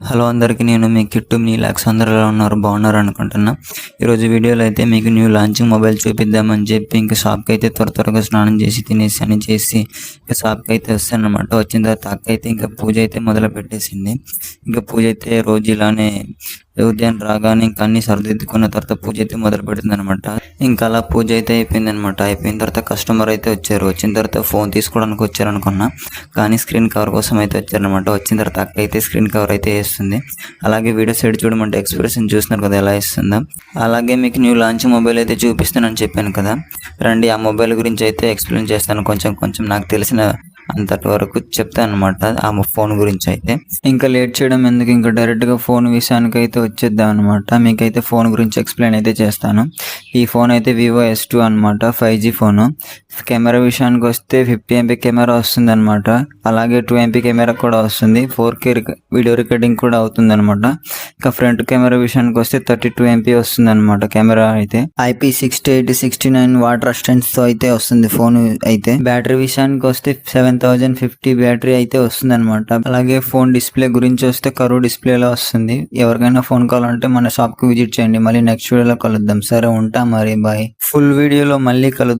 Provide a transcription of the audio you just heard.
Hello అందరికీ, నేను మీ kit నీలాక్స్. అందరూ ఎలా ఉన్నారు? బాగున్నారు అనుకుంటున్నా. ఈరోజు వీడియోలో అయితే మీకు న్యూ లాంచింగ్ మొబైల్ చూపిద్దామని చెప్పి ఇంకా షాప్కి అయితే త్వరగా స్నానం చేసి తినేసి అని చేసి ఇంకా షాప్కి అయితే వస్తానమాట. వచ్చిన తర్వాత అక్క అయితే ఇంకా పూజ అయితే మొదలు పెట్టేసింది. ఇంకా పూజ అయితే రోజు ఇలానే ఉదయం రాగానే ఇంకా అన్ని సరిదిద్దుకున్న తర్వాత పూజ అయితే మొదలు పెడుతుంది అనమాట. ఇంకా అలా పూజ అయితే అయిపోయింది అనమాట. అయిపోయిన తర్వాత కస్టమర్ అయితే వచ్చారు. వచ్చిన తర్వాత ఫోన్ తీసుకోవడానికి వచ్చారు అనుకున్నా, కానీ స్క్రీన్ కవర్ కోసం అయితే వచ్చారనమాట. వచ్చిన తర్వాత అక్క అయితే స్క్రీన్ కవర్ అయితే వేస్తుంది. అలాగే వీడియో సైడ్ చూడమంటే ఎక్స్ప్రెషన్ చూస్తున్నారు కదా ఎలా ఇస్తుందా. అలాగే మీకు న్యూ లాంచ్ మొబైల్ అయితే చూపిస్తానని చెప్పాను కదా, రండి ఆ మొబైల్ గురించి అయితే ఎక్స్ప్లెయిన్ చేస్తాను. కొంచెం నాకు తెలిసిన అంతటి వరకు చెప్తాను అనమాట ఆ ఫోన్ గురించి అయితే. ఇంకా లేట్ చేయడం ఎందుకు, ఇంకా డైరెక్ట్గా ఫోన్ విషయానికి అయితే వచ్చేద్దాం అనమాట. మీకైతే ఫోన్ గురించి ఎక్స్ప్లెయిన్ అయితే చేస్తాను. ఈ ఫోన్ అయితే వివో S2 అనమాట, 5G ఫోను. కెమెరా విషయానికి వస్తే 50 MP కెమెరా వస్తుంది అనమాట. అలాగే 2 MP కెమెరా కూడా వస్తుంది. 4K వీడియో రికార్డింగ్ కూడా అవుతుంది అనమాట. ఇంకా ఫ్రంట్ కెమెరా విషయానికి వస్తే 32 MP వస్తుంది అనమాట కెమెరా అయితే. IP6869 వాటర్ రెసిస్టెన్స్ తో అయితే వస్తుంది ఫోన్ అయితే. బ్యాటరీ విషయానికి వస్తే 7050 బ్యాటరీ అయితే వస్తుంది అనమాట. అలాగే ఫోన్ డిస్ప్లే గురించి వస్తే కర్వ్ డిస్ప్లేలో వస్తుంది. ఎవరికైనా ఫోన్ కావాలంటే మన షాప్ కి విజిట్ చేయండి. మళ్ళీ నెక్స్ట్ వీడియోలో కలుద్దాం. సరే ఉంటా మరి, బాయ్. ఫుల్ వీడియోలో మళ్ళీ కలుద్దాం.